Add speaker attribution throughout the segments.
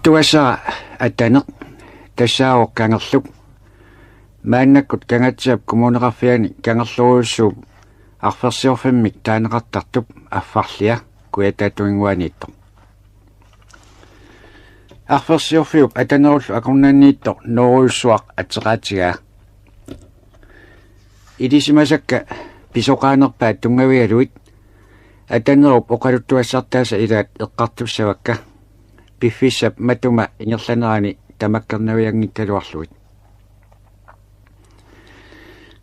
Speaker 1: Tuasa ataneq tassaavoq kangerluk maannakkut kangatsiap kommuneqarfiani kangerluruussuup arfersiorfimmik taaneqartartup affarlia kuiataatuinguaniittoq arfersiorfiup atanerullu akornaanniittoq noruussuaq atseqaatigaa ilisimasakka pisoqaanerpaat tungavialuit atanerup oqaluttuassartaasa ilaat eqqartussavakka piffissap matuma ingerlanerani tamakkernavianngikkaluarluit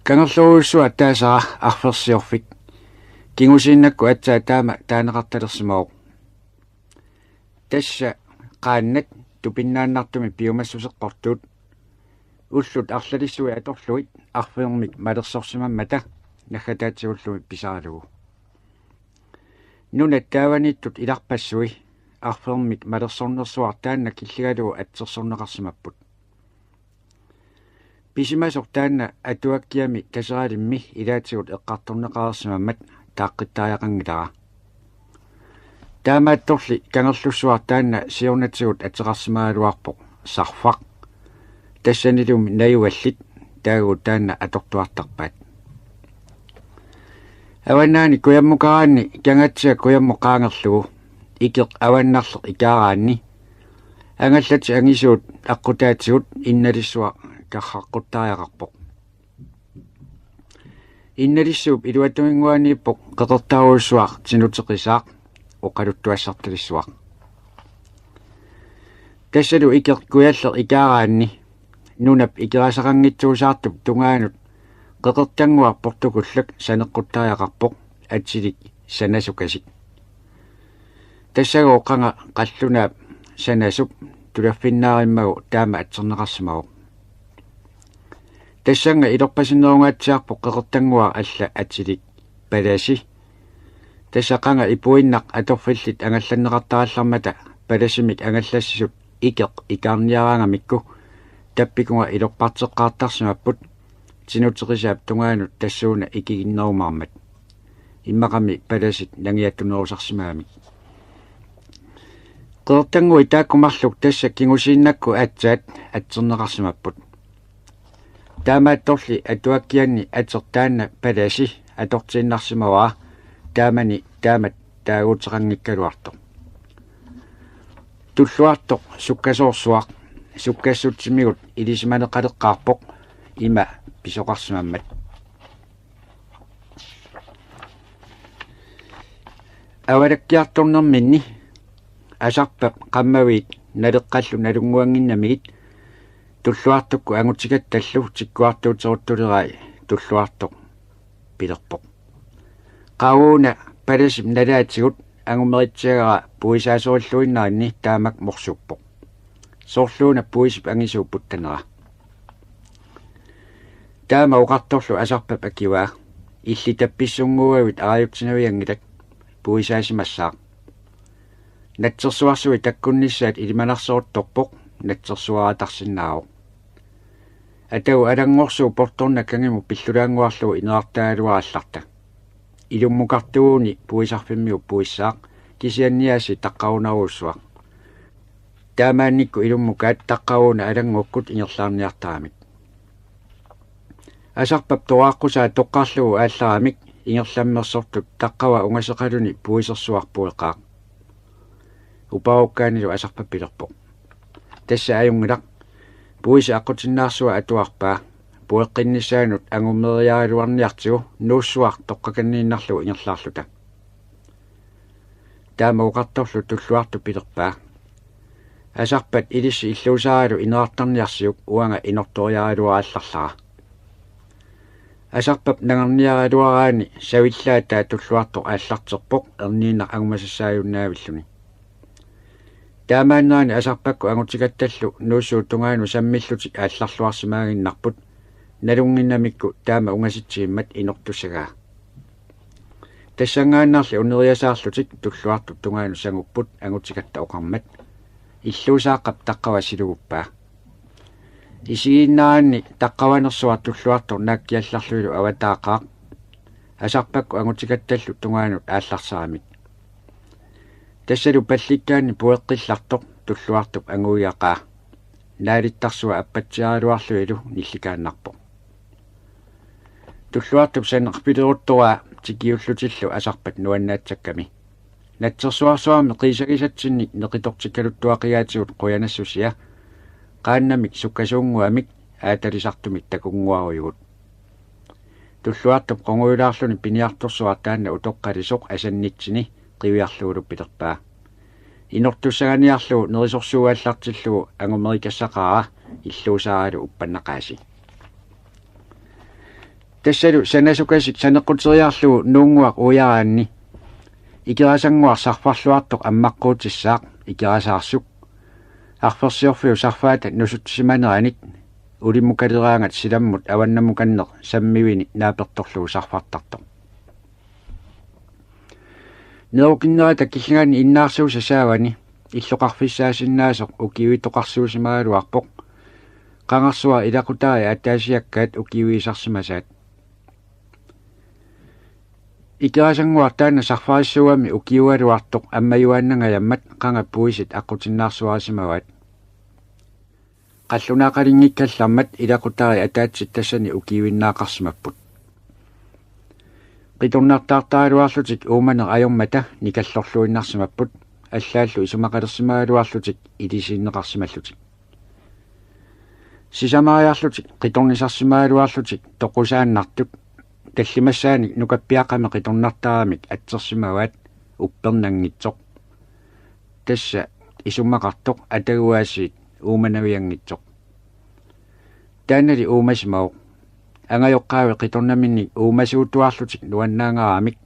Speaker 1: kangerluruussua taasara arfersiorfik kingusiinnakku atsaa taama taaneqartalersimauq tassa qaannat tupinnaannartumi piumassuseqqortuut ullut arlalissui atorluit arfiormik malersorsimammata naggataatsigullumi pisaralugu nunat taavaniittut ilarpassui arfermik malersornersuartaanna killigalugu atsersorneqarsimapput pisimasoq taanna atuakkiami taseralimmi ilaatigut eqqartorneqarersimammat taaqqittaajaqangilara taamaattorli kangerlussuartaanna siornatsigut ateqarsimaaluarpoq sarfaq tassanilumi nayuallit taagu taanna atortuartarpaat awannaani kuyammuqaraanni kangatsia kuyammuqaangerlugu ikeq awannarleq ikaaraanni angallati angisuut aqqutaatigut innalissua karraqquttaajaqarpoq innalissuup iluatuinguaniippoq qeqertaruussuaq tinuteqisaaq oqaluttuassartalissuaq tassalu ikeq kuyalleq ikaaraanni nunap ikerasaqangitsuusaartup tungaanut qeqertanguarportukullak saneqquttaajaqarpoq atsilik sanasukasik tassagooqanga qallunaap sanasup tulaffinnaarimmagu taama atserneqarsimauq tassanga ilerpasinneruнгaatsiarpoq qeqertangua alla atsilik palasi tassaqanga ipuinnaq atorfillit angallanneqartarallarmata palasimik angallassisut ikeq ikaarniaraangamikku tappikunga ilerparteqqaartarsimapput tinuteqisaap tungaanut tassuuna ikiginnerumaarmat immaqami palasit nangiattunerusarsimaamik qeqertangui taakkumarluk tassa kingusiinnakku atsaat atserneqarsimapput taamaattorli atuakkianni atertaanna palasi atortiinnarsimawaa taamani taamat taaguuteqanngikkaluartoq tulluartoq sukkasoorsuaq sukkassutimigut ilisimaneqaleqqaarpoq ima pisoqarsimammat awalakkiartornerminni asarpaq qammaviit naleqqallu nalunguanginnamigit tulluartukku angutigattallu tikkuartuuteruttuleraai tulluartoq pilerpoq qaruuna palasim nalaatigut angumeritsiagara puisaasorilluinnaanni taamak morsuppoq soorluuna puisip angisuupputtanera taama uqartorlu asarpap akiwaa illi tappissunguavit araayuktinaviangilak puisaasimassaaq natsersuarsui takkunnissaat ilimanarsoruttorpoq natsersuaratarsinnaaroq atau alangorsu portorna kangimu pillulaanguarlugu ineartaaluarallarta ilummukartuuni puisarfimmiu puissaaq kisianniasi taqqarunaruussuaq taamaannikku ilummukaat taqqaruuna alanguukkut ingerlaarniartaramik asarpap toraaqqusaa toqqarlugu aalleramik ingerlammersortut taqqava ungaseqaluni puisersuarpueqaaq upaukkaanilu asarpappilerpoq tassa ajungilaq puisa aqutinnaarsuga atuarpaa pueqqinnissaanut angumeriaaluarniartigu nuussuaq toqqakanniinnarlugu ingerlaarluta taama uqartorlu tulluartu pilerpaa asarpat ilissi illuusaalu ineartarniarsiuk uanga inortoriaaluaraallarlara asarpap nangarniaraluaraani savillaataa tulluartoq aallarterpoq erniinaq angumasassaajunnaavilluni taamaannaani asarpakku angutigattallu nuussuu tungaanu sammillutik aallarluarsimaaginnarput nalunginnamikku taama ungasitsigimmat inortussagaa tassangaannaarli uneriasaarlutik tulluartu tungaanu sangupput angutikatta oqarmat illuusaaqqap taqqava siluguppaa isiginnaanni taqqavanersuar tulluartor naakkiallarluilu avataaqaaq asarpakku angutikatallu tungaanut aallarsaramik tassalu pallikkaanni pueqqillartoq tulluartup anguiaqaa naalittarsua appatsiaaluarlu ilu nillikaannarpo tulluartup saneqpileruttua tikiullutillu asarpat nuannaatsakami natsersuarsuarmi qiisagisatsinnik neqitortikkaluttuaqiaatigut quyanassusia qaannamik sukkasuunguamik aatalisartumik takunguarujugut tulluartup qonguilaarluni piniartorsuar taanna utoqqalisoq asannitsini qiviarluulup piterpaa inortussaganiarlu nerisorsuuallartillugu angumerikassaqaara illuusaaralu uppannaqaasi tassalu sanasukasik saneqquteriarlugu nuunguaq uyaraanni ikerasanguar sarfarluartoq ammaquutissaaq ikerasaarsuk arfersiorfiu sarfaata nusutsimananik ulimmukaleraangat silammut avannamukanneq sammivini naapertorlugu sarfartartoq nerukinnerata killingani innaarsuusa saavani illoqarfissaasinnaasuq ukiuitoqarsuusimaaluarpoq qangarsua ilaqutaari ataasiakkaat ukiuisarsimasaat ikerasanguar taanna sarfarissuami ukiualuartoq ammayuaannangayammat qangapuisit aqutinnaarsuarisimawaat qallunaaqalingikkallarmat ilaqutaari ataatsit tassani ukiuinnaaqarsimapput qitornaartaartaaluarlutik uumaneq ajormata nikallorluinnarsimapput allaallu isumaqalersimaaluarlutik ilisiinneqarsimallutik sisamaariarlutik qitornisarsimaaluarlutik toqusaannartuk tallimassaanik nukappiaqame qitornartaaramik atsersimavaat uppernangitsoq tassa isumaqartoq ataguaasiit uumanaviangitsoq taanali uumasimauq angajoqqaavi qitornaminnik uumasuutuarlutik nuannaangaaramik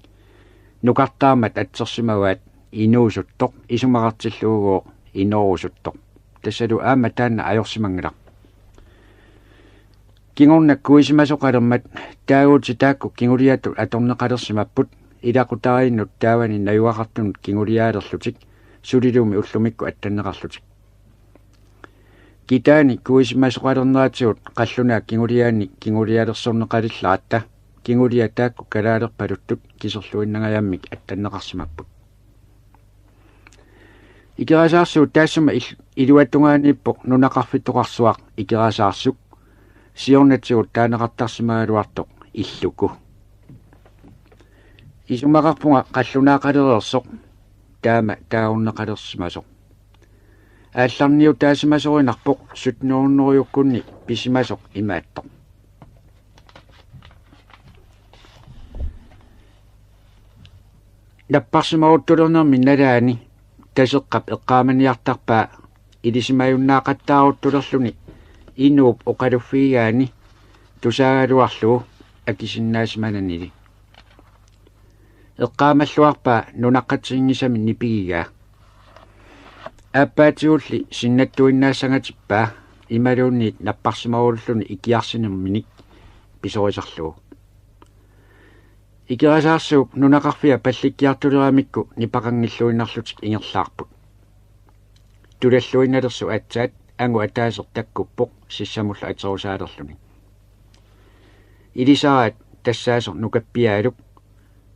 Speaker 1: nukartaamat atsersimavaat inuusuttoq isumaqartilluugoo inorusuttoq tassalu aama taanna ajorsimangilaq kingornak kuisimasoqalermat taaguuti taakku kinguliatu atorneqalersimapput ilaqutaarinnut taavani nayuaqartunut kinguliaalerlutik sulilumi ullumikku attanneqarlutik kitaani kuisimasoqalerneratigut qallunaa kinguliaanni kingulialersorneqalillaatta kingulia taakku kalaalerpaluttuk kiserluinnagayammik attanneqarsimapput ikerasaarsuut taassuma iluatungaaniippoq nunaqarfittoqarsuaq ikerasaarsuk siornatsigut taaneqartarsimaaluartoq illuku isumaqarpunga qallunaaqalereersoq taama taunneqalersimasoq aallarniu taasimasorinarpoq sutnuorneriukkunni pisimasoq imaattoq napparsimaruttulernermi nalaani taseqqap eqqaamaniartarpaa ilisimayunnaaqattaaruttulerluni inuup oqaluffiigaani tusaagaluarlugu akisinnaasimananili eqqaamalluarpaa nunaqqatingisami nipigigaa aappaatiulli sinnattuinnaassangatippaa imaluunniit napparsimarulluni ikiarsinerminik pisorisarlugu ikerasaarsuuk nunaqarfia pallikkiartuleramikku nipaqangilluinnarlutik ingerlaarput tulalluinnalersu atsaat angu ataasertakkuppoq sissamulla aterusaalerluni ilisaat tassaaser nukappiaaluk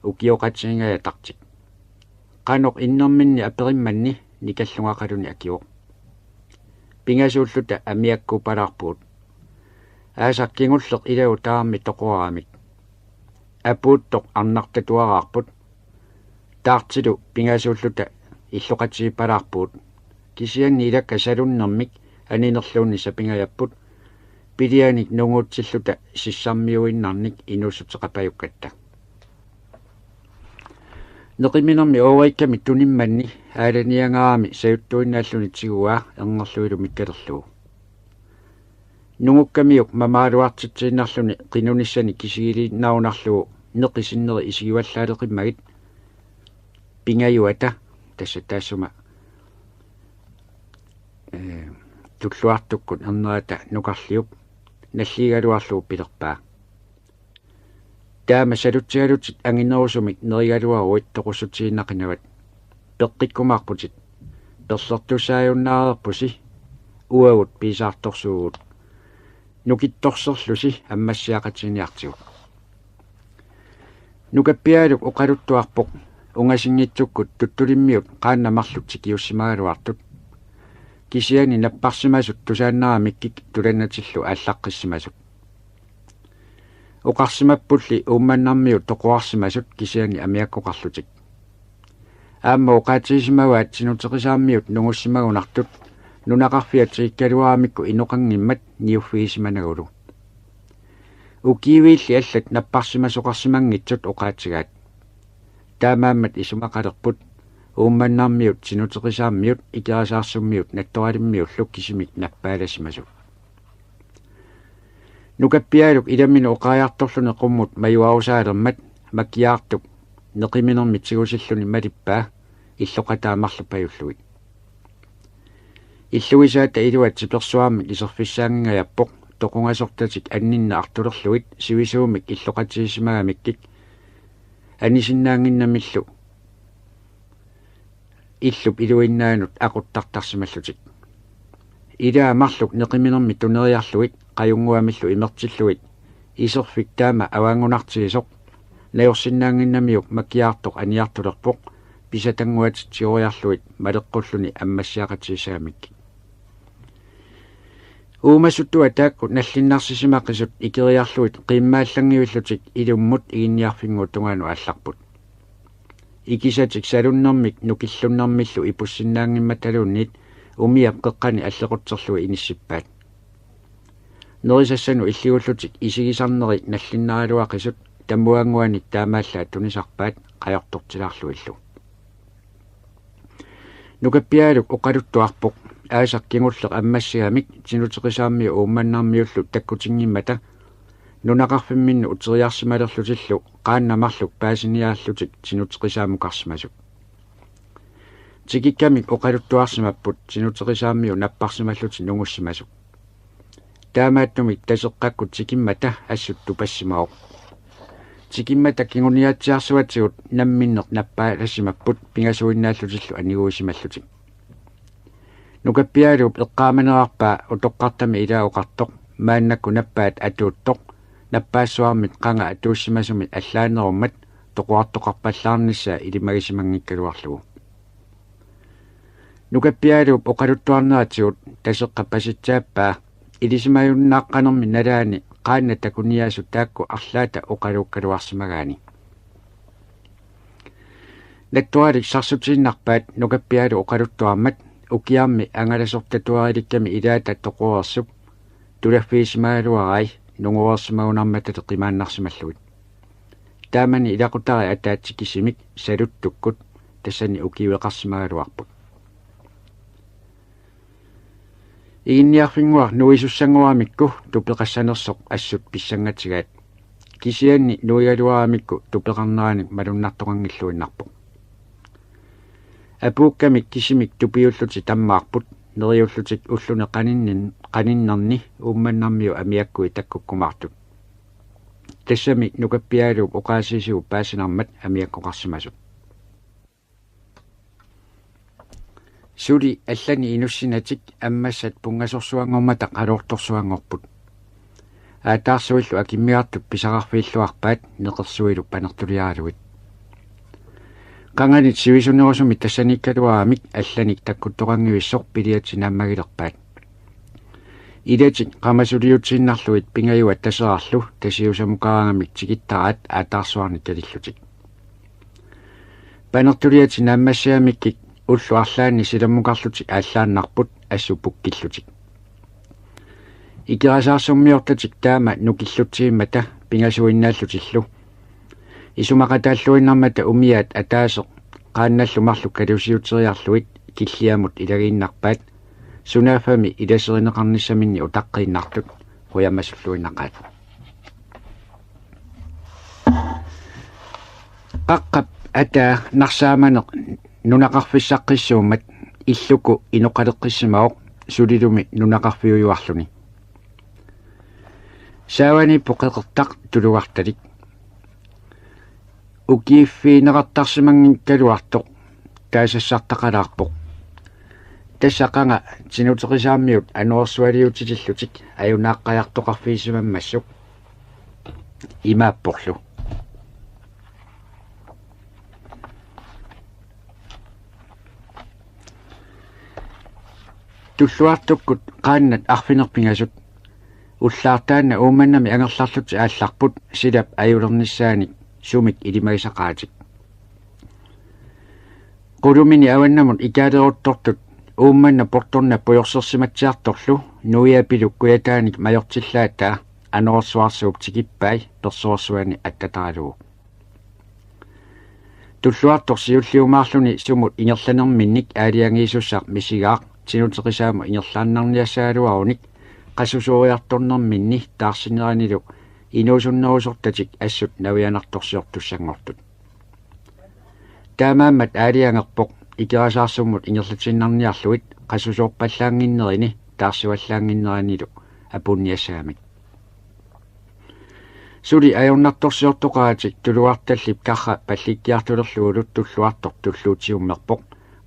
Speaker 1: ukioqatiingayataqtik qanoq innerminni aperimmanni nikallungaqaluni akiuq pingasuulluta amiakkupalarpuut aasakkingullеq ilau taarmi toqoraamik apuuttoq arnartatuaraarput taartilu pingasuulluta illoqatiipalarpuut kisianni ilakka salunnermik aninerluunni sapingayapput pilianik nunguutsilluta sissarmiuinnarnik inussutseqapajukkatta neqiminermi ooraikkami tunimmanni aalaniangaami sayuttuinnaallunitsiguaa ernerluilu mikkalerlugu nungukkamiuk mamaaluartitsiinnarluni qinunissani kisigiliinnaunarlugu neqisinneri isigivallaaleqimmagit pingayuata tassa taassuma tulluartukkun ernerata nuqarliup nalligaluarlugu pilerpaa taama salutsigalutit anginerusumik nerigaluaruit toqussutiinnaqiнаvat peqqikkumaarputit perlertussaajunnaarerpusi uagut piisaartorsuugut nukittorserlusi ammassiaqatiniartigut nukappiaaluk uqaluttuarpoq ungasingitsukku tuttulimmiut qaannamarluk tikiussimagaluartut kisiani napparsimasut tusaannaramikik tulannatillu aallaqqissimasut uqarsimappulli uummannarmiu toquarsimasut kisiani amiakkoqarlutik aamma uqaatiisimavaat sinuteqisaarmiut nungussimagunartut nunaqarfiatirikkaluaramikku inoqangimmat niuffiisimanagulu ukiiviilli allat napparsimasoqarsimangitsut uqaatigaat taamaammat isumaqalerput uummannarmiut sinuteqisaarmiut ikerasaarssummiut nattoralimmiulluk kisimik nappaalasimasuk nukappiaaluk ilaminu uqaajartorlune qummut mayuarusaalermat makkiaartuk neqiminermit sigusilluni malippaa illoqataamarlupajulluit illuisaata iluat sipersuarmik iserfissaangingajappoq toqungasortatik anninna artulerluit sivisuumik illoqatiisimagamikkik anisinnaanginnamillu illup iluinnaanut aquttartarsimallutik ilaamarluk neqiminermi tuneriarluit qajunguamillu imertilluit iserfik taama awaangunartiisoq nayorsinnaanginnamiuk makkiaartoq aniartulerpoq pisatanguat tioriarluit maleqqulluni ammassiaqatiissaamikki uumasuttua taakkut nallinnarsisimaqqisut ikeriarluit qiimmaallangiullutik ilummut iginniarfingu tungaanu алларпут ikisаtik salunnermik nukillunnermillu ipussinnaangimmattalunniit umiap qeqqani аллеqutserlui inissippaat nerisassanu illigullutik isigisarneri nallinnaraluaqisut tamuanguanik taamaallaat tunisarpaat qajortortilaarluillu nukappiaaluk uqaluttuarpoq aasaqkingulleq ammassigamik sinuteqisaarmi uummannarmiullu takkutingimmata nunaqarfimminnu uteriarsimalerlutillu qaannamarluk paasiniaarlutik sinuteqisaamuqarsimasuk tikikkamik uqaluttuarsimapput sinuteqisaarmiu napparsimalluti nungussimasuk taamaattumik taseqqakkut tikimmata assut tupassimaoq tikimmata kinguniatsiarsuatigut namminneq nappaalasimapput pingasuinnaallutillu aniguusimallutik nukappiaalup eqqaamanerarpaa utoqqartami ilauqartoq maannakku nappaat atuuttoq nappaassuarmit qanga atuussimasumit allaanerummat toquartoqarpallaarnissaa ilimagisimanngikkaluarlugu nukappiaalup uqaluttuarneratigut taseqqapasitsaappaa ilisimayunnaaqqanermi nalaani qaanna takuniaasu taakku arlaata uqaluukkaluarsimagaani nattualik sarsutiinnarpaat nukappiaalu uqaluttuarmat ukiarmi angalasortatuarilikkami ilaata toquersuk tulaffiisimaaluarai nunguersimagunarmata teqimaannarsimalluit taamani ilaqutari ataatsikkisimik saluttukkut tassani ukiueqarsimagaluarput iginniarfinguar nuisussanguamikku tupeqassanersoq assut pissangatigaat kisianni nuigaluaramikku tupeqarneranik malunnartoqangilluinnarpoq apuukkamik kisimik tupiulluti tammaarput neriullutik ullune qaninnerni uummannarmiu amiakkui takkukkumartut tassami nukappiaaluup uqaasiisigu paasinarmat amiakkoqarsimasut suli allani inussinatik ammassat pungasorsuangormata qaluortorsuangorput aataarsuillu akimmiartup pisaqarfiilluarpaat neqersuilu panertuliaaluit qanganit sivisunerusumi tassanikkaluaramik allanik takkuttoqangivissoq piliatsinaammagilерpaat ilatik qamasuliutiinnarluit pingayuat taserarlu tasiusamuqarangamik tikittaraat aataarsuarnikkalillutik panertuliatinaammassiamikkik ullu arlaanni silammuqarlutik ааllaannarput assupukkillutik ikerasaarssummiortatik taama nukillutiimmata pingasuinnaallutillu isumaqataalluinnarmata umiaat ataaseq qaannallumarlu kalusiuteriarluit killiamut ilagiinnarpaat sunaafami ilaserineqarnissaminni utaqqииннартут quyamassulluinnaqaat qaqqap ata narsaamaneq nunaqarfissaqqissuumat illuku inoqaleqqissimaoq sulilumi nunaqarfiuyuarluni saawani poqeqertaq tuluartalik ukiiffiineqartarsimangikkaluartoq taasassartaqalaarpoq тассақанга синутерисааммиут ануерсуалиутилиллутик аюнааqqajartoqarfiisimammassuk имааппорлу tulluartukkut qaannat arfinerpingasut уллаартаана ууманнами ангерларлути аалларпут силап аюлернissaани сумик илимагисақаатик qulumini аваннамут икаалеруттортут уумманна порторна пуйорсерсиматсиарторлу нуиапилук куятааник майортиллаатаа анорсуарсууп тикиппай персуарсуани аттатаалуу туллуартор сиуллиумаарлуни сумут ингерланерминник аалиангиисуссаақ мисигаақ тинутеқисаама ингерлааннарниассаалуаруник qassusuuriartornerminni taarsineranilu inuusunnerussortatik assut navianartorsiortussangortut taamaammat aaliangerpoq ikerasaarsummut ingerlatinnarniarluit qassusuorpallaanginnerini taarsivallaanginneranilu apunniassaamik suli ajornartorsiortoqaatik tuluartallip karra pallikkiartulerluulut tulluartor tulluutiummerpoq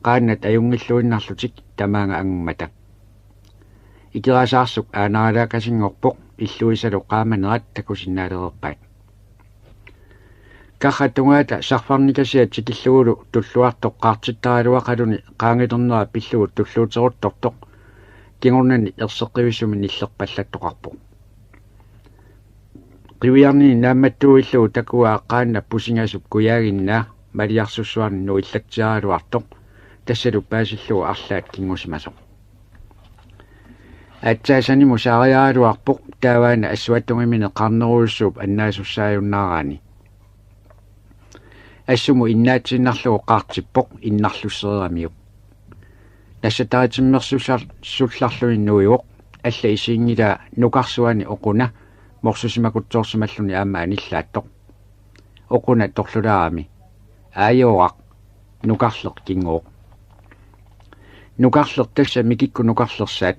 Speaker 1: qaannat ajungilluinnarlutik tamaanga angummata ikerasaarsuq aanaalaakasingorpoq illuisalu qaamanerat takusinnaaleerpaat karratungaata sarfarnikasiat tikilluulu tulluartoq qaartittaraluaqaluni qaangiternera pillugut tulluuteruttortoq kingornani erseqqivissumin illerpallattoqarpoq qiviarnini naammattuuilluu takua qaanna pusingasup kuyaaginnaa maliarsussuarni nuillatsiaraluartoq tassalu paasilluu arlaat kingusimasoq атсаасани мусариааруарпоқ тааваана ассуаттунгимине қарнеруйуссууп аннаасуссааюннаараани ассуму иннаатсиннарлугу qaartippoq иннарлуссеерамиуп тассатаатиммерсусар сулларлуиннуиоқ алла исиингила нукарсуани оқуна морсусимакутсоорсималлуни аама аниллааттоқ оқуна торлулаарами аайоақ нукарлеқ кингооқ нукарлеқ тасса микикку нукарлерсаат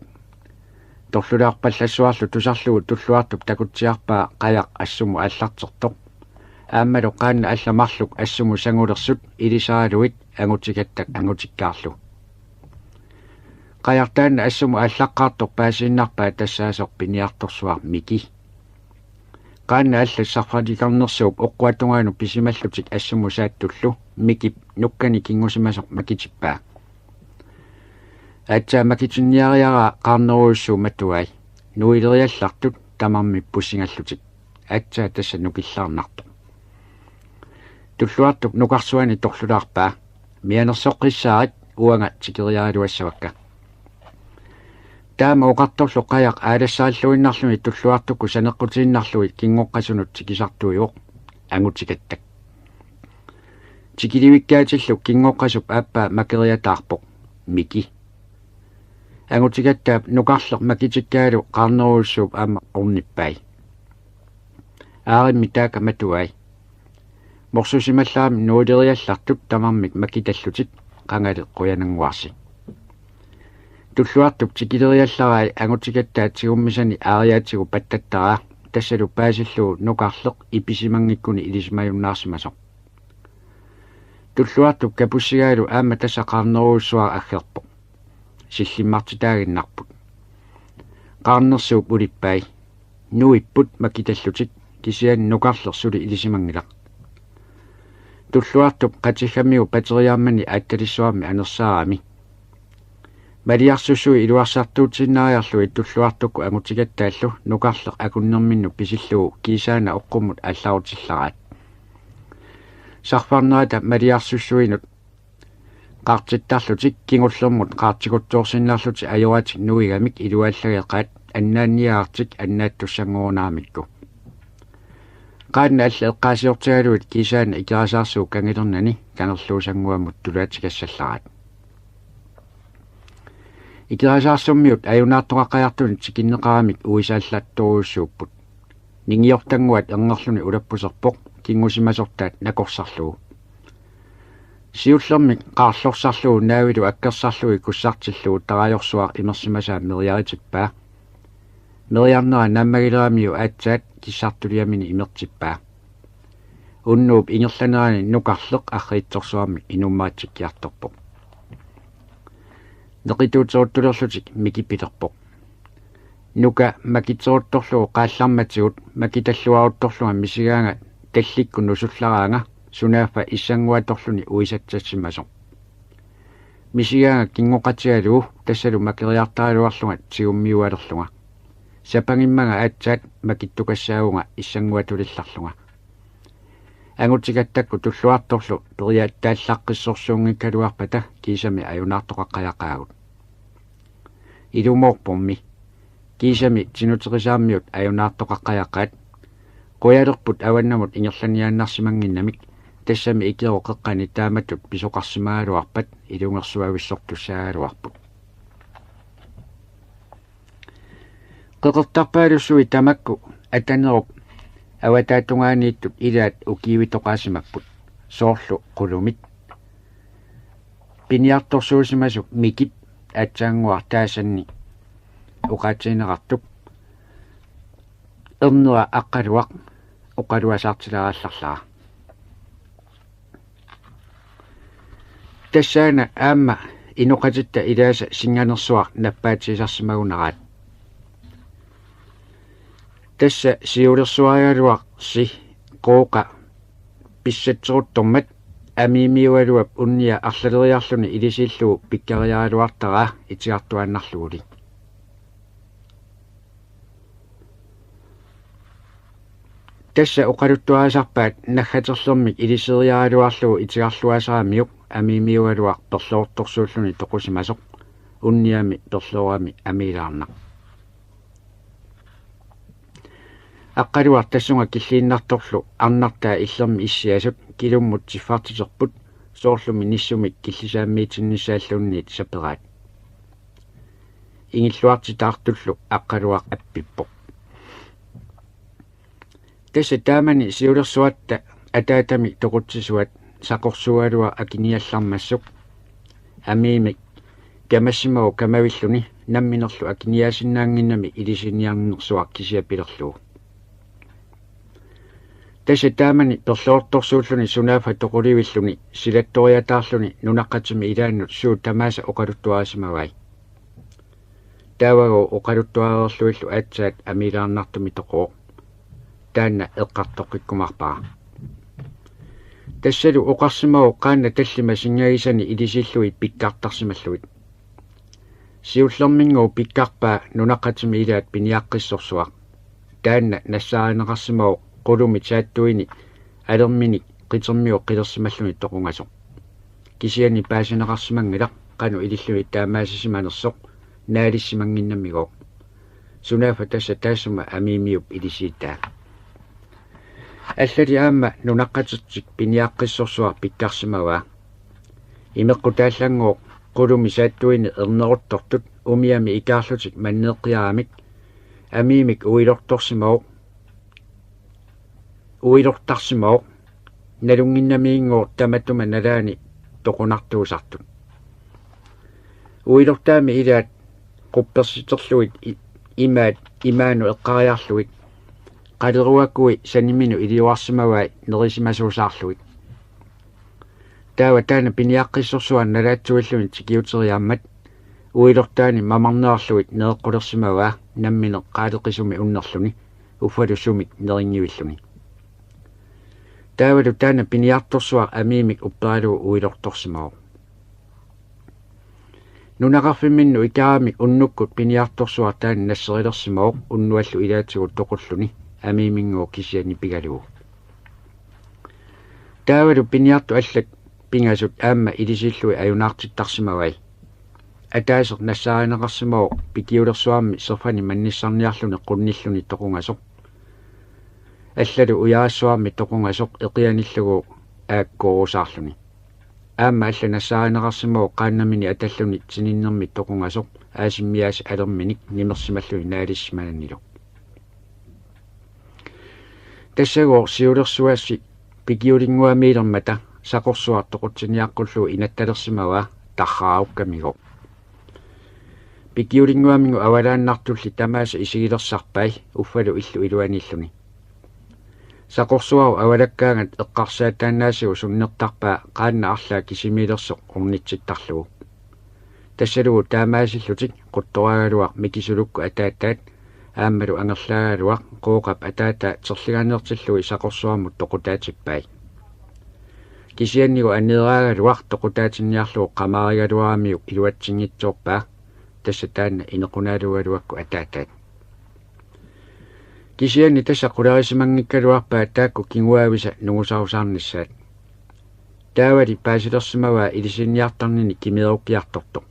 Speaker 1: торлулаарпаллассуарлу тусарлугу туллуартуп такутсиарпаа қаяқ ассуму аллартертоқ ааммалу qaanna алламарлук ассуму сангулерсут илисаалуит ангутикаттак ангутиккаарлу qajartaanna ассуму аллаққаартор паасииннарпаа тассаасор пиниарторсуар мики qaanna аллассарфаликарнерсууп оққуатунгаану писималлутик ассуму сааттуллу мики нуккани кингусимасоқ макитиппаа атса макитинниариара qaarneruussuu matuai nuileriallartut tamarmi pusingallutik атса тасса нукиллаарнарто туллуартук нукарсуани торлулаарпаа мианерсоққиссаарит уанга тикериаалуассавакка таама оқарторлу қаяқ аалассааллуиннарлуни туллуартуку санеққутииннарлуи кингоққасунут тикисартуиоқ ангутикаттак тикиливиккаатиллу кингоққасуп ааппаа макериатаарпоқ мики ангутикаттаап нукарлеқ макитиккаалу qaarneruussууп аама орниппай ааримми таaka матуай морсусималлаами нуилериаллартук тамармик макиталлутик qangale quyananguarsi туллуартук тикилериалларай ангутикаттаат сигуммисани аариаатигу паттаттараа тассалу паасиллуу нукарлеқ иписимангиккуни илисмаюннаарсимасоқ туллуартук капуссигаалу аама тасса qaarneruussuар аггерпоқ силлиммартитаагиннарпут qaarnersuup улиппай нуиппут макиталлутик кисиан нукарлерсули илисимангилақ туллуартуп qatillamiu патериармани аатталиссуарми анерсаарами малиарсуссуи илуарсартуутиннаариарлуи туллуартукку агутикаттааллу нукарлеқ акуннерминну писиллуу кисаана оққуммут алларутиллараат сарфарнаата малиарсуссуинут qaartittарлутик кингуллермут qaartikutsoorsinnaarluti ajuratik nuigamik ilualлагеқаат аннаанниаартик аннааттуссангуурнаамикку qaanna alla eqqaasiortigaluit kisaana ikerasaarsuuk kangilernani kangerluusangуамут тулаатикассаллараат икерасаарсуммиут аюнаартоқаққаяртуни тикиннеқарамик уисааллатторуйуссууппут нингиортангуат ангерлуни улаппусерпоқ кингусимасортаат накорсарлугу сиуллермик qaarlorсарлугу наавилу аккерсарлуги куссартиллугу тараажорсуар имерсимасаа мериаритиппаа мериарнера наммагилерамиу аатсаат киссартулиамини имертиппаа уннууп ингерланерани нукарлеқ арриитсорсуарми инуммаатиккиарторпоқ неқитуутсооттулерлутик микипилерпоқ нука макитсоотторлугу qaалларматигут макиталлуарутторлуга мисигаанга талликку нусуллараанга сунааффа иссангуаторлуни уисатсассимасоқ мисигаага кингоқатигалуу тассалу макериартааруарлунга тигуммиуалерлунга сапангиммага аатсаат макиттукассаагунга иссангуатулилларлунга ангутигаттакку туллуарторлу периаат тааллаққиссорсуунгиккалуарпата кисами аюнаартоқаққаяқаагут илумоорпумми кисами тинутерисааммиут аюнаартоқаққаяққаат қуялерпут аваннамут ингерланиааннарсимангиннамик тассами икеоқеққани тааматут писоқарсимааруарпат илунгерсуависсортуссааруарпут қеқертарпаалуссуи тамакку атанеруп аватаатунгаанииттут илаат укиивитоқаасимаппут соорлу қулумит пиниарторсуусимасу микип атсаангуар таасанни уқаатсинеқартук эрнуа аққалуақ оқалуасаартилараалларлаа тассаана аама инуқатитта илааса синганерсуар наппаатисарсимагунараат тасса сиулерсуариалуақ си қооқа писсатсеруттормат амимиуалуап унниа арлалериарлуни илисииллугу пиккариаалуартара итигартуаннарлугули тасса оқалуттуаасарпаат наггатерлэрмик илисериаалуарлугу итигарлуасарамиук амимиуалуақ перлоорторсууллуни тоқусимасоқ унниами перлоорами амилаарнақ аққалуар тассунга киллииннарторлу арнартаа иллерми иссиасут килуммут тиффартитерпут соорлуми ниссумик киллисааммиитиннissaаллунниит сапераат ингиллуартитаартуллу аққалуақ аппиппоқ тасса таамани сиулерсуатта атаатами тоқутсисуат сақорсуалуа акиниаллармассук амиимик камассимау камавиллуни намминерлу акиниаасиннаангиннами илисиниарнерсуар кисиапилерлуу тасса таамани перлоорторсууллуни сунаафа тоқуливиллуни силатториатаарлуни нунаққатими илааннут суу тамааса оқалуттуаасимавай таавагу оқалуттуареерлуиллу аатсаат амилаарнартуми тоқоо таанна эққартоққиккумарпаа тассалу оқарсимау қаанна таллима сингагисани илисиллуи пиккартарсималлуит сиуллермингуу пиккарпаа нунаққатими илаат пиниаққиссорсуақ таанна нассааринеқарсимау qulumi taattuini alerminik qiтерmiu qilersimalluni toqungasoq kisiani paasineqarsimangilaq qanu ilillui taamaasisimanersoq naalissimanginnamigoq sunaafa tassa taassuma amiimiup ilisiittaa allali aamma nunaqqatertik piniaqqissorsuar pikkarsimavaa imeqqu taallanguoq qulumi saattuini erneruttortut umiami ikaarlutik manneeqqiaramik amiimik uilortorsimauq уилортарсимао налунгиннамиингоо таматтума налаани тоқунартуусартут уилортаами илаат қупперситерлуит имаану эққариарлуит қалеруаккуи санимину илиуарсимавай нерисимасуусаарлуит таава таана пиниаққиссорсуан налаатсуиллуни тикиутериааммат уилортаани мамарнеарлуит неэққулерсимаваа наммине qaaleqisumi уннерлуни уффалусумик нерингивиллуни таавалу таана пиниарторсуар амиимик уппаалу уилорторсимау нунақарфимминну икарамик уннуккут пиниарторсуар таана нассерилерсимау уннуаллу илаатигут тоқуллуни амиимингоо кисиани пигалуу таавалу пиниарту аллак пингасут аама илисиллуи аюнаартиттарсимавай атаасер нассааринеқарсимау пикиулерсуарми серфани манниссарниарлуни қунниллуни тоқунгасоқ аллалу уяассуарми тоқунгасоқ эқианиллугу ааккоорусаарлуни аама алла нассааринеқарсимау қааннамини аталлуни тининнерми тоқунгасоқ аасиммиаас алерминик нимерсималлуни наалиссимананнилу тассагоо сиулерсуасси пикиулингуамиилермата сақорсуар тоқутсиниаққуллу инатталерсимаваа тарраауққамиго пикиулингуамингу авалааннартулли тамааса исигилерсарпай уффалу иллу илуаниллуни сақорсуау авалаккаангат эққарсаатаанаасигу суннертарпаа qaanna арлаа кисимилерсоқ орнитситтарлугу тассалугу таамаасиллутик қуттораагалуар микисулукку атааттаат ааммалу ангерлаагалуар қооқап атаата терлигаанеертиллуи сақорсуармут тоқутаатиппай Kisiannigu anneeraagalua toqutaatinnniarlugu qamarigaluaramiu iluatsingitsoorpaa tassa taanna inequnaalugaluakku ataataat. Kisianni tassa qularisimangikkaluarpaa taakku kinguaavisa nungusarusaarnissaat. Taavali paasilersimavaa ilisinniartarnini kimirukiartortoq.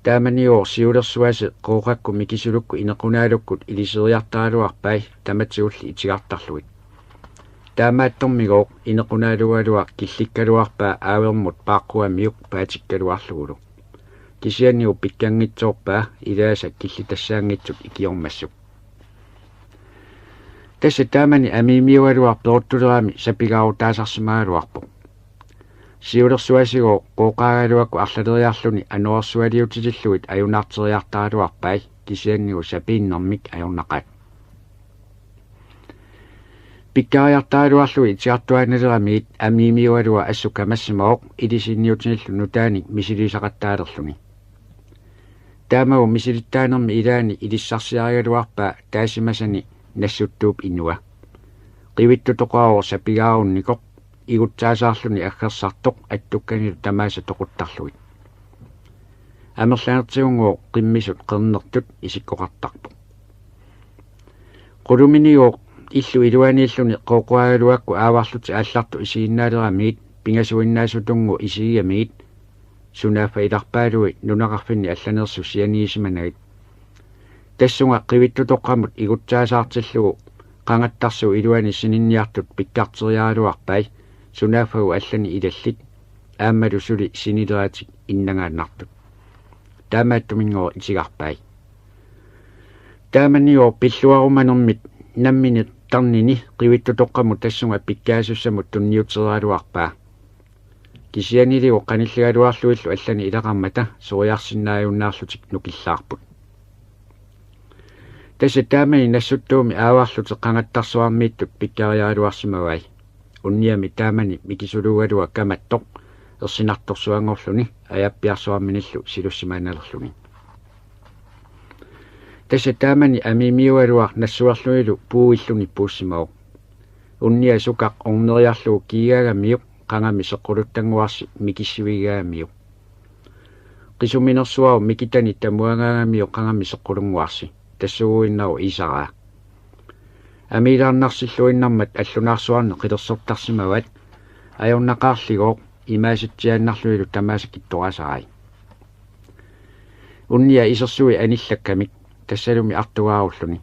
Speaker 1: Taamaniu siulersuasi qooqakku mikisulukku inequnaalukkut iliseriartaaluarpai tamatsigulli itigartarluit. Taamaattormigoo inequnaalugalua killikkaluarpaa aavermut paaqquamiuk paatikkaluarlugulu. Kisianniu pikkangitsoorpaa ilaasa killitassaangitsuk ikiormassuk. Tässä taamani amiimiugalua peortuleraami sapigaarutaasarsimaaluarpo. Siulersuasigoo qooqaagaluakku arlaleriarluni anuarsualiutitilluit ajunaarteriartaaluarpai kisianniu sapiinnermik ajornaqaat. Pikkariartaaluarlui itiartuaanaleramiit amiimiugalua assukamassimaoq ilisinniutinillu nutaani misilisaqattaalerluni. Taamagu misilittaanermi ilaani ilissarsiarigaluarpaa taasimasani nassuttuup inua. Qivittutoqaor sapigaarunniqoq igutsaasаарluni aggersartoq attukkanilu tamaasa toquttarluit. Amerlaanertigunguo qimmisut qernertut isikkoqartarpu. Quluminiuoq illu iluaniilluni qooquagaluakku aavarluti aallartu isiginnaaleramiit pingasuinnaasutungu isigiamiit sunaaffa ilarpaalui nunaqarfinni allanersu sianiisimanagit. Tassunga qivittutoqqamut igutsaasaartillugu qangattarsu iluani sininniartut pikkarteriaaluarpai sunaaffagu allani ilallit aammalu suli sinileraati innangaannartut. Taamaattuminngoo isigarpai. Taamanioo pilluarumanermit nammini tarnini qivittutoqqamut tassunga pikkaasussamut tunniuteriaaluarpaa. Kisianiligu qanilligaluarluillu allani ilaqarmata soriarsinnaajunnaarlutik nukillaarput. Tässä taamani nassuttuumi aavarluti qangattarsuarmiittut pikkariaaluarsimavai. Unniami taamani mikisulugalua kamattoq ersinartorsuangorluni ajappiarsuarminillu silussimaanalerluni. Tässä taamani amiimiugalua nassuarluilu puuilluni puussimaoq. Unnia sukaq orneriarlugu kiigagamiuq qangami seqquluttanguarsi mikissivigaamiuq. Qisuminersuaru mikitani tamuangaagamiuq qangami seqqulunguarsi. Tassuguinnau isaraa. Amiilaarnarsilluinnarmat allunaarsuarne qilersortarsimavat ajornaqaarligooq imaasitsiaannarluilu tamaasakittorasarai. Unnia isersui anillakkamik tassalumi artugaarulluni.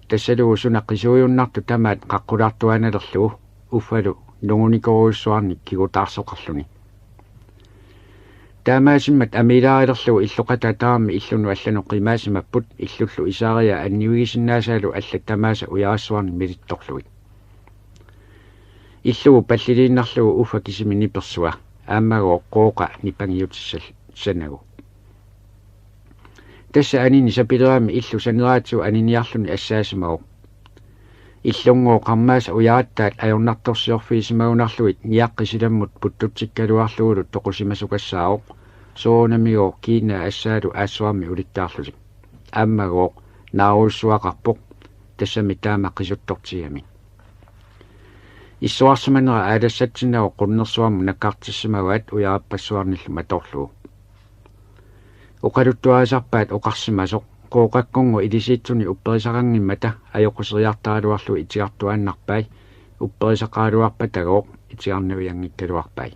Speaker 1: Tassalugu suna qisuuyunnartu tamaat qaqqulaartuanalerlugu uffalu nungunikoruissuarni kigutaarsoqarluni. Taamaasimmat amiilaarillerlugu illuqatataarmi illunu allanu qimaasimapput illullu isaaria anniugisinnaasaalu alla tamaasa ujarassuarni milittorluit. Illugu palliliinnarlugu uffa kisimi nipersua aammagoo qooqa nipangiutissanagu. Tässä anini sapileraami illu saneraatsu aniniarluni assaasimaoq. Illungoo qammaasa ujarattaat ajornartorsiorfiisimagunarluit niaqqisilammut puttutsikkaluarlugulut toqusimasukassaaqoq soonamigoo kiina assaalu aassuarmi ulittaarlutik. Ammagoo naaruissuaqarpoq tassami taama qisuttortigami. Issuarsimanera aalassatsinao qunnersuarmu nakkaartissimavaat ujarapassuarnillu matorlugu. Uqaluttuaasarpaat oqarsimasoq qooqakkungu ilisiitsuni upperisaqangimmata ajoquseriartaaluarlu itigartuaannarpai upperisaqaaluarpa tagooq itigarniuiangikkaluarpai.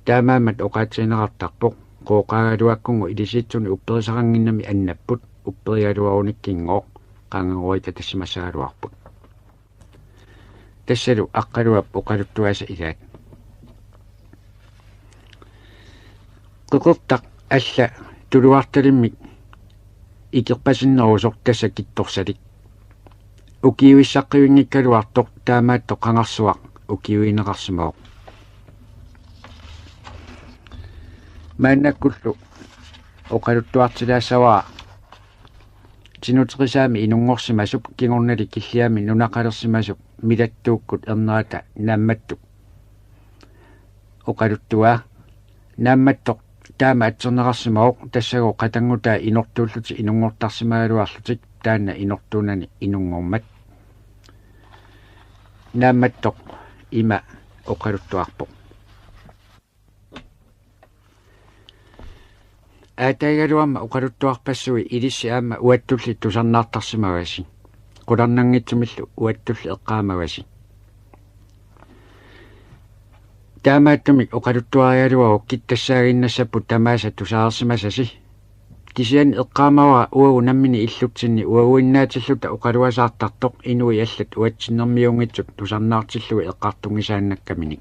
Speaker 1: Taamaamat oqaatsiinerartarpoq qooqaagaluakkungu ilisiitsuni upperisaqanginnami annapput upperigaluarunikkinngooq qangaruita tassimasaaluarput. Tassalu aqqaluap uqaluttuaasa ilaat. Qiqertaq alla tuluartalimmik ikirpasinnerusoq tassa kittorsalik. Ukiuissaqqivinngikkaaluartoq taamaatto qangarsuaq ukiuineqarsimooq. Maannakkullu oqaluttuartilaassavaa tinuterisaami inunngorsimasuk kingornali killiami nunaqalersimasuk milattuukkut ernerata naammattuk. Oqaluttuaa naammattoq taama atsernerarsimauq tassago qatangutaa inortuulluti inungortarsimaaluarlutik taanna inortuunani inungormat. Naammattoq ima oqaluttuarpoq aataigaluamma oqaluttuarpassui ilissi aamma uattulli tusarnaartarsimagasi qularnangitsumillu uattulli eqqaamagasi taamaattumik oqaluttuarialuagu kittassaaginnassappu tamaasa tusaaersimasasi kisian eqqaamawaa uagu nammini illutsinni uaguinnaatilluta oqaluasaartartoq inui allat uatsinnermiungitsut tusarnaartillui eqqartungisaannakkamini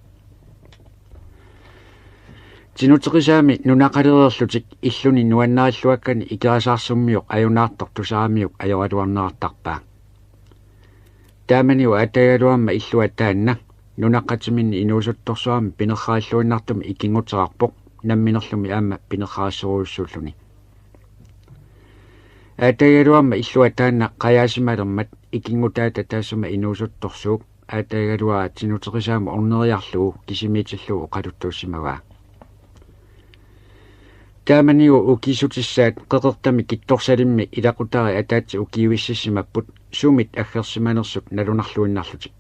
Speaker 1: tinuteqisaami nunaqalereerlutik illuni nuannaarilluakkani ikerasaarsummioq ajunaartor tusaamiuk ajoraluarnerartarpaa taamaniu aatagaluamma illua taanna nunaqatiminni inuusuttorsuami pinerrailluinnartumi ikingutserarpoq namminerlumi aamma pinerraassuruussuulluni aatagaluamma illua taanna qayaasimalermat ikingutaata taassuma inuusuttorsuuk aatagaluaa tinuteqisaami orneriarlugu kisimiitillugu oqaluttuussimagaa taamaniu ukisutissaat qeqertami kittorsalimmi ilaqutari ataatsi ukiuississimapput sumit aggersimanersut nalunarluinnarlutik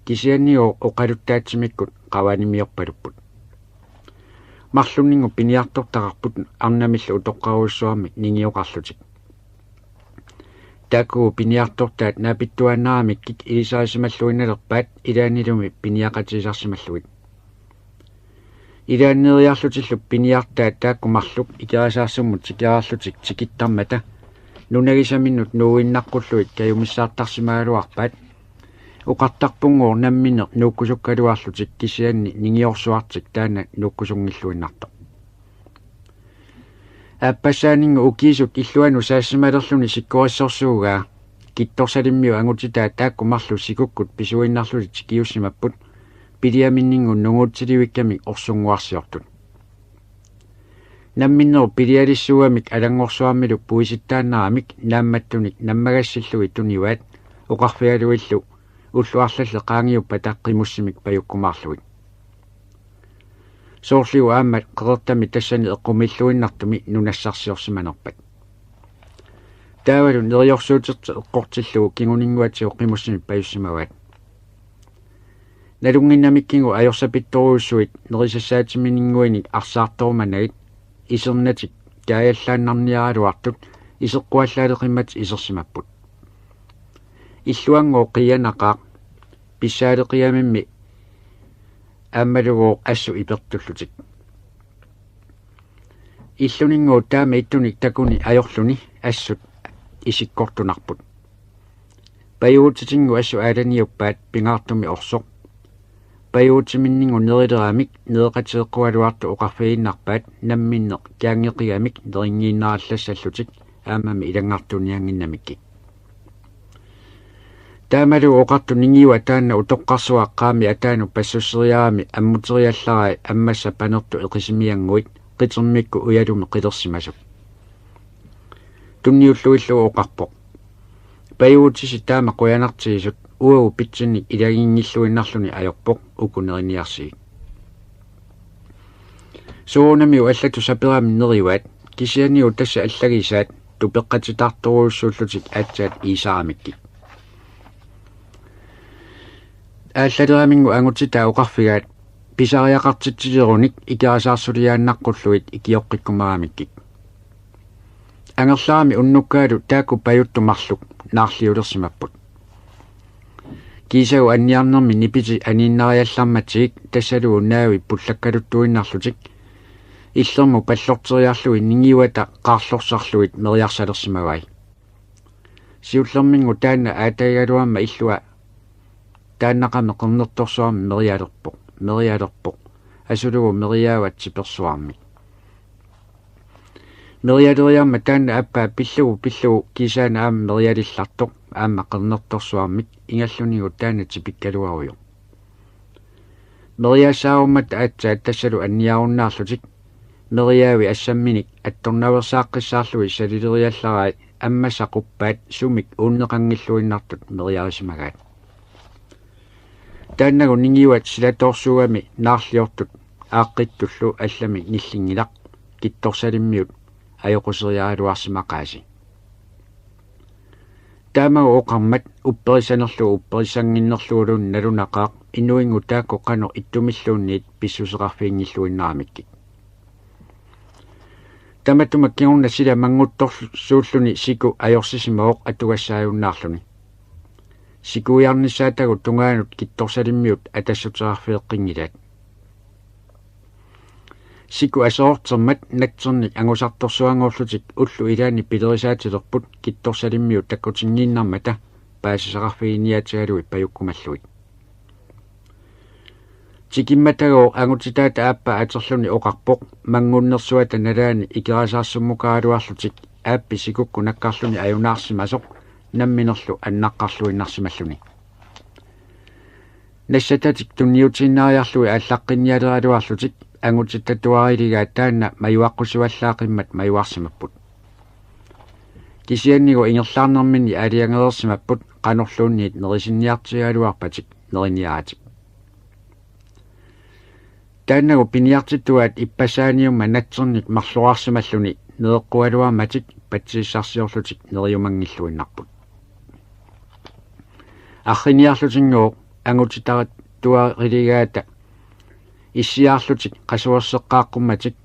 Speaker 1: kisianniu oqaluttaatimikkut qawanimiorpalupput marlunningu piniartortaqarput arnamillu utoqqaruussuarmi ningioqarlutik taakku piniartortaat naapittuannaamikkik ilisaasimalluinnalerpaat ilaanilumi piniaqatiisarsimalluit ilaanneriarlutillu piniartaat taakkumarluk ikerasaarsummut sikeraarlutik tikittarmata nunagisaminnut nuuinnaqqulluit kayumissaartarsimaaluarpaat uqartarpunguur namminer nuukkusukkaluarlutik kisianni ningiorsuartik taana nuukkusungilluinnartoq aappasaaningu ukiisut illuanu saassimalerluni sikkurissorsuugaa kittorsalimmiu angutitaa taakkumarlu sikukkut pisuinnarlutit sikiussimapput piliaminningun nunguutsilivikkami orsunguarsiortut namminneru pilialissuamik alangorsuarmilu puisittaannaramik naammattunik nammagassillui tuniwaat oqarfialuillu ulluarlalle qaangiuppa taqqimussimik pajukkumaarluit soorliu aammat qeqertami tassani eqqumilluinnartumi nunassarsiorsimanerpat taavalu neriorsuuterti eqqortillugu kinguninguati oqqimussimi pajussimavaat nalunginnamikkingu ajorsapittoruussuit nerisassaatimininguinik arsaartormanagit isernatik kaajallaannarniaraluartut iseqquallaaleqimmat isersimapput illuangoo qiyanaqaaq pissaaleqiamimmi aammalugoo assu ipertullutik illuninnguu taama ittunik takuni ajorluni assut isikkortunarput pajuutitingu assu aalaniuppaat pingaartumi orsoq pajuutiminningu nerileraamik neeqateeqqualuartu oqarfiginnarpaat namminneq kaangeqigamik neringiinnaarallassallutik aamami ilangartunianginnamikki taamalu oqartu ningiwa taanna utoqqarsuaqqaami ataanu passusseriaami ammuteriallarai ammassa panertu eqisimianguit qitermikku uyalumi qilersimasuk tunniulluillugu oqarpoq pajuutisi taama quyanartigisut uagu pitsinnik ilagiingilluinnarluni ajorpoq ukunерiniarsiik suunamiu allatu saperaami neriwaat kisianiu tassa allagisaat tupeqqatitartoruussuullutik aatsaat iisaaramikki aallaleramingu angutitaa oqarfigaat pisariaqartitsilerunik ikerasaarsuliaannaqqulluit ikioqqikkumaraamikkik angerlaami unnukkaalu taakku pajuttumarluk naarliulersimapput kiisagu anniarnermi nipiti aniinnariallarmatigik tassalugu naavi pullakkaluttuinnarlutik illermu pallorteriarlui ningiwata qaarlorsarluit meriarsalersimavai siullermingu taanna aataigaluamma illua taannaqami qernertorsuarmi merialerpoq asulugu meriaavat sipersuarmi merialeriarma taanna appaa pillugu kiisaana aama merialillartoq aama qernertorsuarmik ingallunigu taana tipikkaluaruyo meriaasaarummat aatsaat tassalu anniarunnaarlutik meriaavi assamminik attornaversaaqqisaarlui salileriallarai аммасақуппаат сумик ууннеқангиллуиннартут мериарисимагаат тааннагу нингиуат силаторсугами наарлиортут ааққиттуллу аллами ниллингилақ китторсалиммиут аёқусериаралуарсимақааси таамагу оқармат упперисанерлу упперисангиннерлуулун налунақаақ inuingu taako qano ittumilluunniit pissuseqarfiingilluinnaramikki tamatuma kiunna sila manguttorsuulluni siku ajorsisimooq atugassaajunnaarluni sikuiarnissaatagu tungaanut kittorsalimmiut atassuteraarfeeqqingilaat siku asoortermat natsernik angusartorsuangoorlutik ullu ilaani pilerisaatilerput kittorsalimmiut takkutingiinnarmata paasisaqarfiiniatigalui pajukkumalluit tikimmatago angutitaata aappa aterluni oqarpoq mangunnersuata nalaani ikeraasaarsumukaaluarlutik aappi sikukku nakkarluni ajunaarsimasoq namminerlu annaqqarluinnarsimalluni nassatatik tunniutiinnaariarlui ааllaqqinnialeraluarlutik angutitatuariligaa taanna majuaqqusuallaaqimmat majuarsimapput kisiannigu ingerlaarnermini aliangereersimapput qanorluunniit nerisinniartigaluarpatik neriniaatik taannagu piniartituat ippasaaniumma natsernik marluarsimalluni neeqqualuarmatik patsiissarsiorlutik neriumangilluinnarput arriniarlutinguuq angutitarat tuariligaata issiaarlutik qasuerseqqaaqqummatik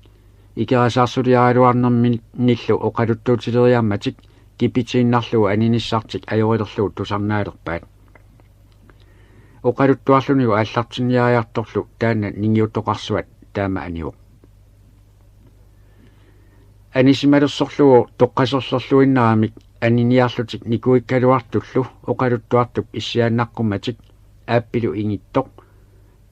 Speaker 1: ikerasaarsuliaraluarnermin nillu oqaluttuutileriarmatik kipitiinnarlugu aninissartik ajorillerlugu tusarnaalerpaat oqaluttuarlunigu aallartiniariartorlu taanna ningiuttoqarsuat taama aniuq anisimalersorlugu toqqaserlerluinnaramik aniniarlutik nikuikkaluartullu oqaluttuartup issiaannaqqummatik aappilu ingittoq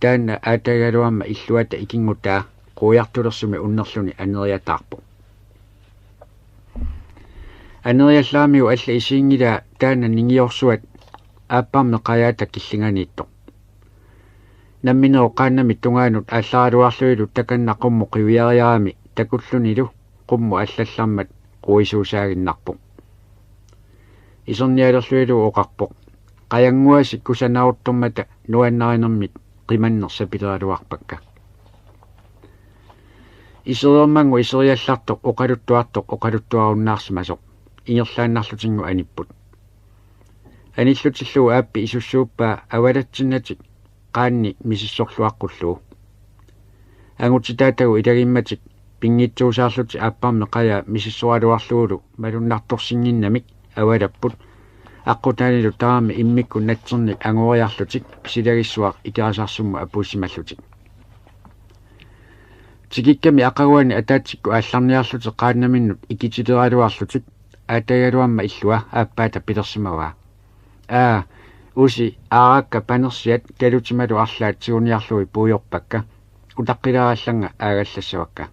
Speaker 1: taanna aatagaluamma illuata ikingutaa quiartulersumi unnerluni aneriataarpo aneriallaamiu alla isiingilaa taanna ningiorsuat aapparme qayaata killinganiittoq namminero qaannami tungaanut aallarluarluilu takannaqummu qiviariarami takullunilu qummu allallarmat quisuusaaginnarpo isernialerluilu oqarpoq qayanguasi kusanaortormata nuannarinermit qimannersapileraluarpakka iserermangu iseriallartoq oqaluttuartoq oqaluttuarunnaarsimasoq ingerlaannarlutingu anipput anillutillugu aappi isussuuppaa avalatsinnati qaanni misissorluaqqullugu angutitaatagu ilagimmatik pingitsuusaarluti aapparme qaja misissoraluarluulu malunnartorsinginnamik avalapput aqutaanilu taami immikku natsernik angoriarlutik silagissuaq ikerasarsummu apuussimallutik tikikkami aqaruani ataatsikku aallarniarlutik qaannaminnut ikitileraluarlutik aatagaluamma illua aappaata pilersimavaa usi aaqakka panersiat kalutimalu arlaat siuniarlui puujorpakka utaqqilaraallanga aagallassuakka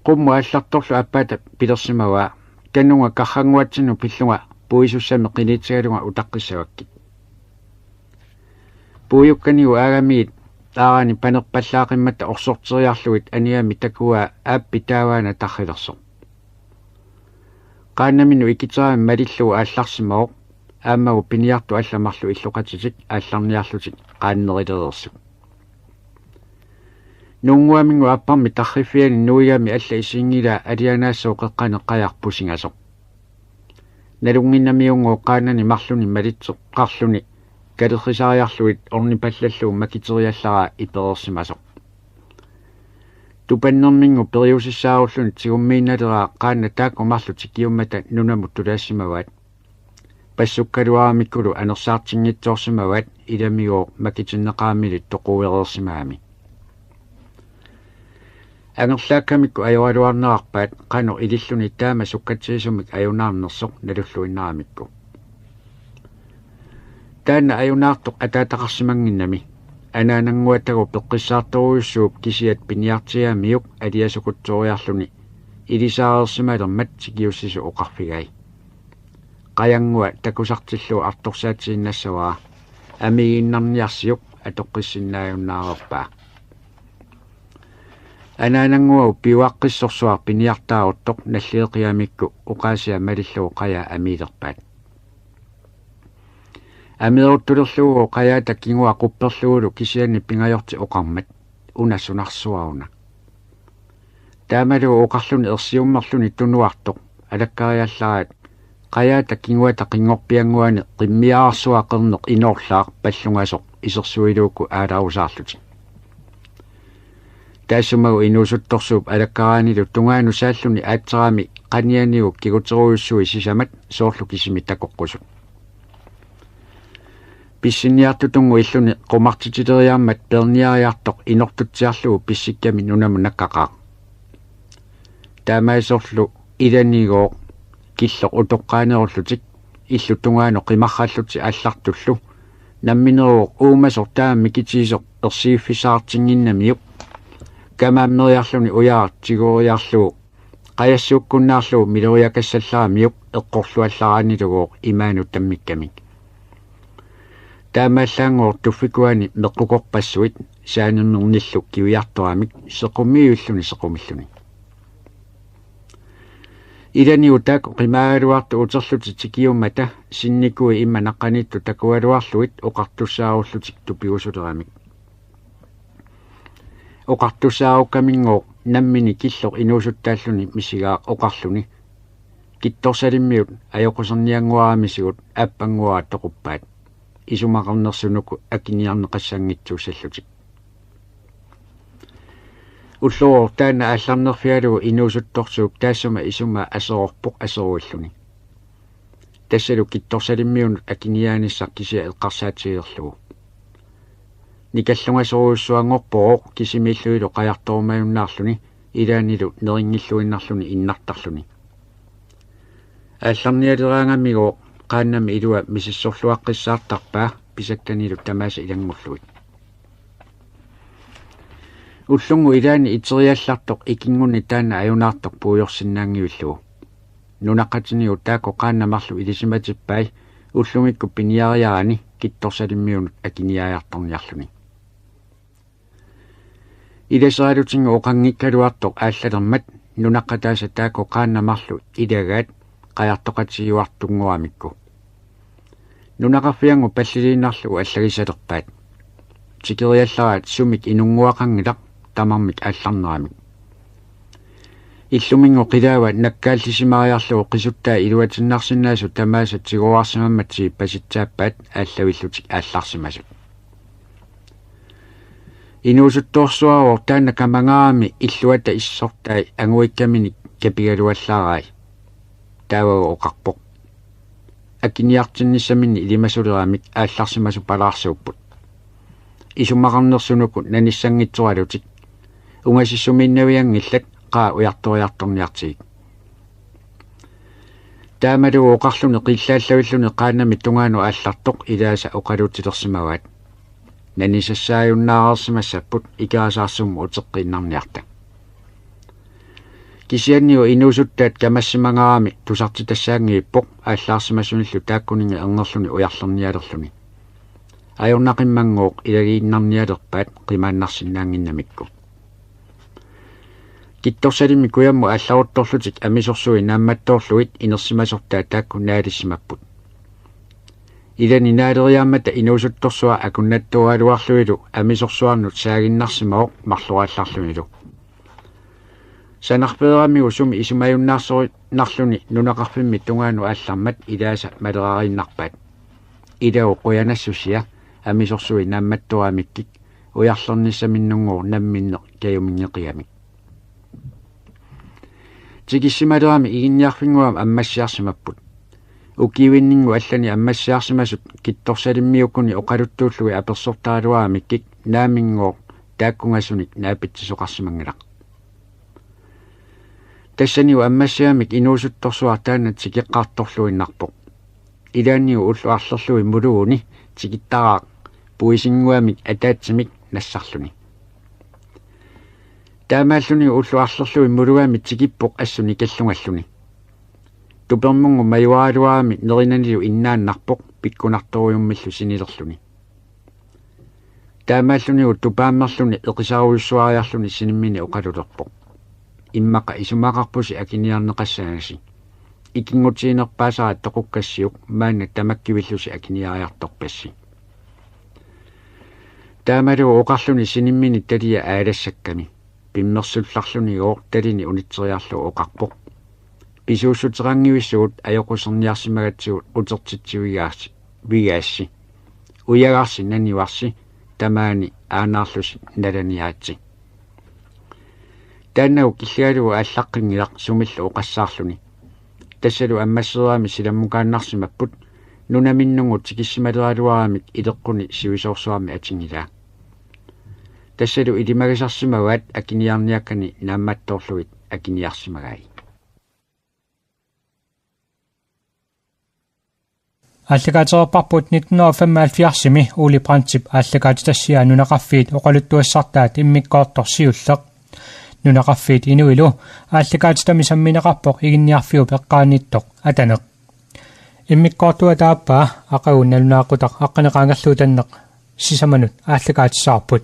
Speaker 1: qummu aallartorlu aappaata pilersimavaa kannunga qarranguatsinu pillunga puisussami qiliitigalunga utaqqissavakki puujukkanigu aagamiit aarani panerpallaaqimmatta orsorteriarluit aniami takua aappi taawaana tarrilerso qaannaminu ikiteraami malillugu aallarsimooq aammagu piniartu allamarlu illuqatitik aallarniarlutik qaannerilereersu nunguamingu apparmi tarrifiani nuigami alla isiingila alianaassoo qeqqaneqqajarpusingasoq nalunginnamiungu qaannani marluni malitseqqarluni kalerrisariarluit ornipallallugu makiteriallara ipereersimasoq tupannermingu periusissaarulluni tigummiinaleraa qaanna taakkumarlu tikiummata nunamut tulaassimawaat passukkaluaramikkulu anersaartingitsoorsimawaat ilamigoo makitinneqaamilit toquuereersimaami angerlaakkamikku ajoraluarnerarpaat qano ililluni taama sukkatsiisumik ajunaarnersoq nalulluinnaramikku taanna ajunaartoq ataataqarsimanginnami anaananguatagu peqqissaartoruussuup kisiat piniartigaamiuk aliasukutsooriarluni ilisaareersimalermat sikiussisu oqarfigai qayangua takusartillu artorsaatiinnassavaa amigiinnarniarsiuk atoqqissinnaajunnaarerpaa anaananguagu piuaqqissorsuar piniartaaruttoq nalliiqiamikku uqaasia malillugu qaja amiilerpaat amileruttulerlugu qajaata kingua qupperluulu kisianni pingajorti oqarmat unassunarsuaruna taamalugu oqarluni ersiummerluni tunuartoq alakkariallaraat qayaata kinguata qingorpianguani qimmiaarsuaqerneq inorlaaq pallungasoq isersuiluukku aalausaarluti taassumagu inuusuttorsuup alakkaraanilu tungaanu saalluni aatsarami qanianigu kiguteruussui sisamat soorlu kisimi takoqqusut pissiniartutungu illuni qumartititeriarmat perniariartoq inortutsiarlugu pissikkami nunamu nakkaqaaq taamaisorlu ilanigoo killoq utoqqaanerullutik illu tungaanu qimarralluti аллартуллу намминеруоқ уумасор таамми китиисоқ ерсииффисаартингиннамиук камааммериарлуни уяартигориарлугу qayassukkunnaarlugu miluriakassallaraamiuq eqqorluallaraanilugooq imaanu tammikkamik таамааллаангоор туффикуани меққукорпассуит саанернерниллу кивиарторамик сеқумиуллуни сеқумиллуни иланиу таку qimaaluartu utерлути тикиуммата синникуи имма наққанитту такуалуарлуит оқартуссааруллутик тупигусулерамик оқартуссааруккамингоо наммини киллоқ инуусуттааллуни мисигаа оқарлуни китторсалиммиут аёқусерниангуарамисигут ааппангуаа тоқуппаат исумақарнерсунуку акиниарнеқассангитсууссаллутик уллоо таана алларнерфиалугу инуусутторсуук таассума исума асеорпоқ асеруиллуни тассалу китторсалиммиунут акиниааниссақ кися эққарсаатигерлугу никаллунгасоруйуссуангорпоо кисимииллуилу қаярторумаюннаарлуни илаанилу нерингиллуиннарлуни иннартарлуни алларниалераангаммигоо qaannami ilua misissorluaqqissaartarpaa pisakkanilу тамааса илангуллуит уллунгу илаани итериаллартоқ икингуни таана аюнаартоқ пуйорсиннаангиуллугу нунаққатиниу таако qaannамарлу илисиматиппай уллунгикку пиниариарани китторсалиммиунут акиниаярторниарлуни иласаалутингу оқангиккалуартоқ ааллалермат нунаққатааса таако qaannамарлу илагаат qajartoqatigiuartunguamikku nunaqarfiangu palliliinarlugu аллагисалерпаат тикериаллараат сумик инунгуақангилақ тамармик аалларнерамик иллумингу қилаава наккааллисимариарлугу қисуттаа илуатиннарсинаасу тамааса тигуарсимаммати паситсааппаат ааллавиллутик аалларсимасут инуусутторсуароо таана камангаами иллуата иссортай ангуиккамини капигалуаллаарай тааваа оқарпоқ акиниартиннссамини илимасулерамик аалларсимасу палаарсууппут исуммақарнерсунуку наниссангитсуалутик унгасиссумииннавиангиллат қаа уярториарторниартигик таамалугу оқарлуни қиллааллавиллуни qaanami тунгаanu ааллартоқ илааса оқалуутилерсимаваат нанисассааюннаарерсимассаппут икаасаарсумму утеққиннарниарта кисианниу инуусуттаат камассимангаами тусартитассаангииппоқ ааллаарсимасуниллу тааккунинга эрнерлуни уярлерниалерлуни ajornaqimmanguuq ilagiinnarnialerpaat qimaannarsinnaanginnamikku kittorsalimi kuyammu aallaruttorlutik amisorsui naammattoorluit inersimasortaa taakku naalissimapпут ilani naaleriaammata inuusuttorsua akunnattuaaluarluilu amisorsuarnut saaginnarsimao marluaallarlumilu sanarpeeramigu sumi isumayunnaarsorit narluni nunaqarfimmi tungaanu aallarmat ilaasa maleraarinnarpaat ilau quyanassusia amisorsui naammattuaamikkik ujarlernissaminnunnguur namminneq kayumingeqiamik tigissimalerami iginniarfinguam ammassiarsimapput ukiuinningu allani ammassiarsimasut kittorsalimmiukkuni oqaluttuullui apersortaaluaamikkik naaminngoo taakkungasunik naapittisoqarsimangilaq тассаниу аммассиамик инуусутторсуар таана тикеққарторлуиннарпоқ илаанниу уллуарлерлуи мулууни тикиттараақ пуисингуамик атаатсимик нассарлуни таамааллуни уллуарлерлуи мулуами тикиппоқ ассуни каллунгаллуни тупермунгу маюаалуаами неринанилу иннааннарпоқ пиккунарторуйуммиллу синилерлуни таамааллуниу тупааммерлуни эқисаруйуссуариарлуни синиммини оқалулерпоқ иммақа исумақарпуси акиниарнеқассаагаси икингутиинерпаасаат тоқуккассиук маана тамаккивиллуси акиниариарторпасси таамалу оқарлуни синиммини талия аалассакками пиммерсулларлунигоо талини унитсериарлу оқарпоқ isuussuterangivissugut ajoqusserniarsimagatsigut utertitsivigaarsi vigaassi uyagarsi nanivarsi tamaani aanaarlus nalaniaatsi taannau killaalugu ааllaqqingilaq sumillu uqassaarluni tassalu ammasseraami silammukaannarsimapput nunaminnungu tikissimaleruaramik ileqquni sivisoorsuarmi atingilaa tassalu ilimagisarsimagaat akiniarniakkani naammattoorlugit akiniarsimagai
Speaker 2: аллагаатерпарпут 1975-ми Ули Брандтип аллагаатитассиа нунақарфиит оқалуттуассартаат иммиккоорторсиуллеқ нунақарфиит инуилу аллагаатитами самминеқарпоқ игинниарфиу пеққааниттоқ атанеқ иммиккоортуа тааппаа ақагун налунаақутақ аққанеқаангерлуу таннеқ сисаманут аллагаатиссаарпут